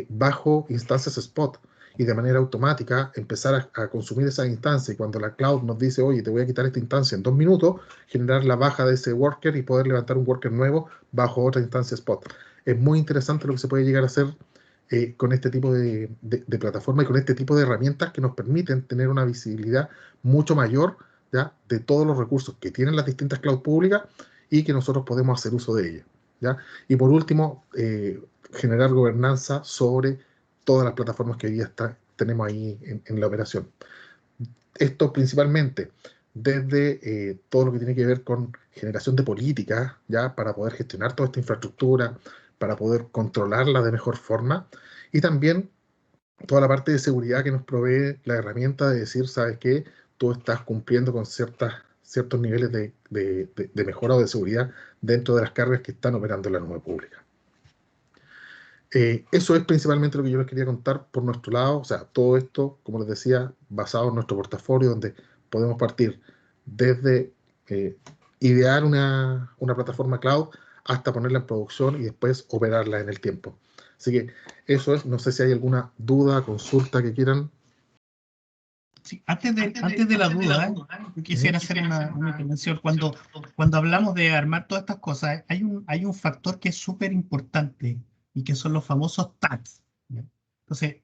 bajo instancias spot y de manera automática empezar a consumir esa instancia. Y cuando la cloud nos dice, oye, te voy a quitar esta instancia en 2 minutos, generar la baja de ese worker y poder levantar un worker nuevo bajo otra instancia spot. Es muy interesante lo que se puede llegar a hacer con este tipo de plataforma y con este tipo de herramientas que nos permiten tener una visibilidad mucho mayor, ¿ya? De todos los recursos que tienen las distintas cloud públicas y que nosotros podemos hacer uso de ellas. ¿Ya? Y por último, generar gobernanza sobre todas las plataformas que hoy día tenemos ahí en la operación. Esto principalmente desde todo lo que tiene que ver con generación de políticas, ya para poder gestionar toda esta infraestructura, para poder controlarla de mejor forma, y también toda la parte de seguridad que nos provee la herramienta de decir, ¿sabes qué? Tú estás cumpliendo con ciertos niveles de mejora o de seguridad dentro de las cargas que están operando en la nube pública. Eso es principalmente lo que yo les quería contar por nuestro lado, o sea, todo esto, como les decía, basado en nuestro portafolio, donde podemos partir desde idear una plataforma cloud hasta ponerla en producción y después operarla en el tiempo. Así que eso es, no sé si hay alguna duda, consulta que quieran. Sí, antes de la duda, yo quisiera hacer una intervención. Cuando hablamos de armar todas estas cosas, hay un factor que es súper importante y que son los famosos tags. ¿Ya? Entonces,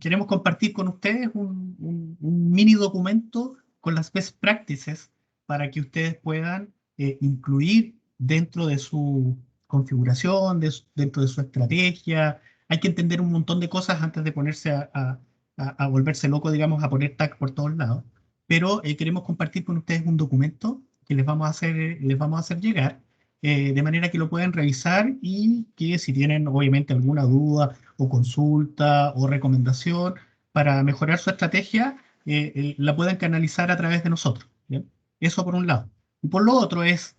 queremos compartir con ustedes un mini documento con las best practices para que ustedes puedan incluir dentro de su configuración, dentro de su estrategia. Hay que entender un montón de cosas antes de ponerse a volverse loco, digamos, a poner tag por todos lados. Pero queremos compartir con ustedes un documento que les vamos a hacer llegar, de manera que lo puedan revisar y que si tienen obviamente alguna duda o consulta o recomendación para mejorar su estrategia, la puedan canalizar a través de nosotros. ¿Bien? Eso por un lado. Y por lo otro es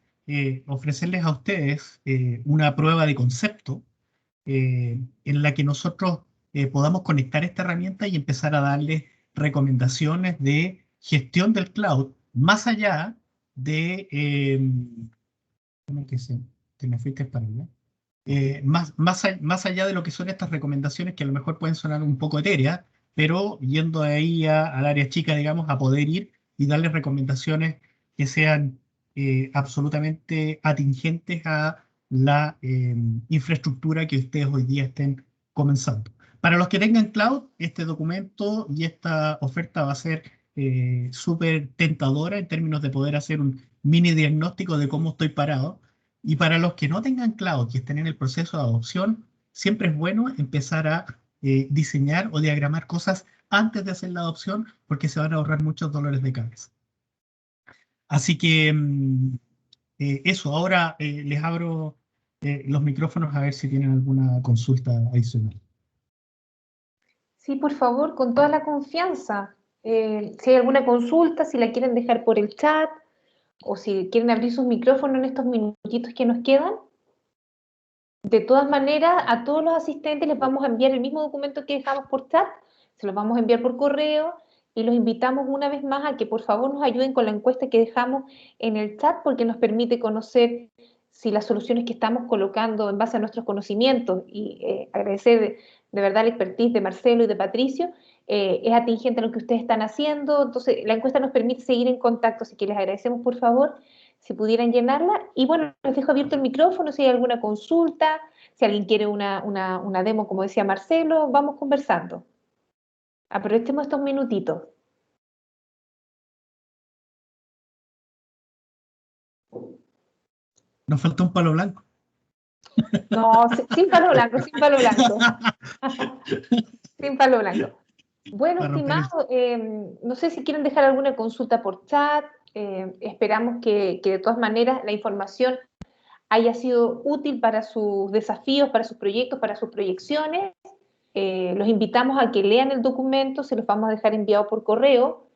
ofrecerles a ustedes una prueba de concepto en la que nosotros podamos conectar esta herramienta y empezar a darles recomendaciones de gestión del cloud más allá de... ¿cómo que se, te me fuiste para allá? Más allá de lo que son estas recomendaciones que a lo mejor pueden sonar un poco etéreas, pero yendo ahí al área chica, digamos, a poder ir y darles recomendaciones que sean absolutamente atingentes a la infraestructura que ustedes hoy día estén comenzando. Para los que tengan cloud, este documento y esta oferta va a ser súper tentadora en términos de poder hacer un mini diagnóstico de cómo estoy parado, y para los que no tengan cloud y estén en el proceso de adopción, siempre es bueno empezar a diseñar o diagramar cosas antes de hacer la adopción porque se van a ahorrar muchos dolores de cabeza. Así que eso, ahora les abro los micrófonos a ver si tienen alguna consulta adicional. Sí, por favor, con toda la confianza. Si hay alguna consulta, si la quieren dejar por el chat o si quieren abrir sus micrófonos en estos minutitos que nos quedan. De todas maneras, a todos los asistentes les vamos a enviar el mismo documento que dejamos por chat, se los vamos a enviar por correo y los invitamos una vez más a que por favor nos ayuden con la encuesta que dejamos en el chat porque nos permite conocer si las soluciones que estamos colocando en base a nuestros conocimientos y agradecer de verdad la expertise de Marcelo y de Patricio, es atingente a lo que ustedes están haciendo. Entonces, la encuesta nos permite seguir en contacto, así que les agradecemos por favor si pudieran llenarla. Y bueno, les dejo abierto el micrófono si hay alguna consulta, si alguien quiere una demo, como decía Marcelo, vamos conversando. Aprovechemos estos minutitos. Nos falta un palo blanco. No, sin palo blanco, sin palo blanco. Sin palo blanco. Bueno, estimado, no sé si quieren dejar alguna consulta por chat. Esperamos que de todas maneras la información haya sido útil para sus desafíos, para sus proyectos, para sus proyecciones. Los invitamos a que lean el documento, se los vamos a dejar enviado por correo.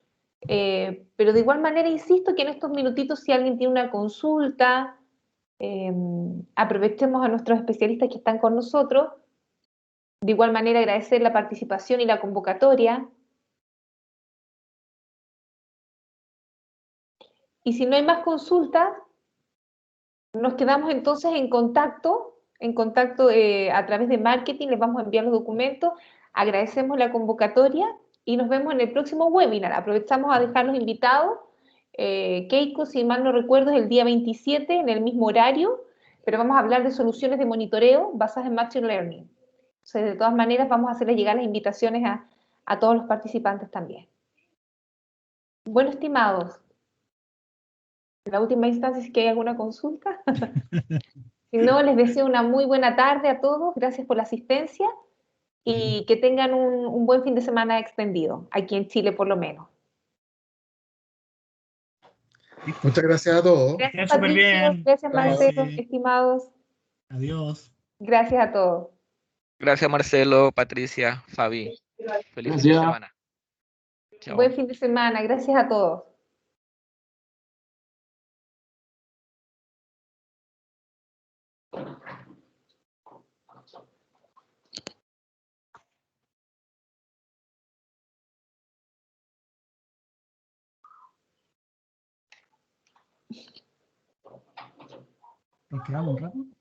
Pero de igual manera, insisto que en estos minutitos, si alguien tiene una consulta, aprovechemos a nuestros especialistas que están con nosotros. De igual manera, agradecer la participación y la convocatoria. Y si no hay más consultas, nos quedamos entonces en contacto a través de marketing, les vamos a enviar los documentos, agradecemos la convocatoria y nos vemos en el próximo webinar. Aprovechamos a dejar los invitados. Keiko, si mal no recuerdo, es el día 27 en el mismo horario, pero vamos a hablar de soluciones de monitoreo basadas en Machine Learning. Entonces, de todas maneras, vamos a hacerles llegar las invitaciones a todos los participantes también. Bueno, estimados, en la última instancia, si hay alguna consulta. Si no, les deseo una muy buena tarde a todos. Gracias por la asistencia y que tengan un buen fin de semana extendido, aquí en Chile por lo menos. Muchas gracias a todos. Gracias, Súper Patricio. bien. Gracias, Marcelo. Sí. Estimados. Adiós. Gracias a todos. Gracias, Marcelo, Patricia, Fabi. Feliz fin de semana. Chao. Buen fin de semana. Gracias a todos. Nos quedamos un rato.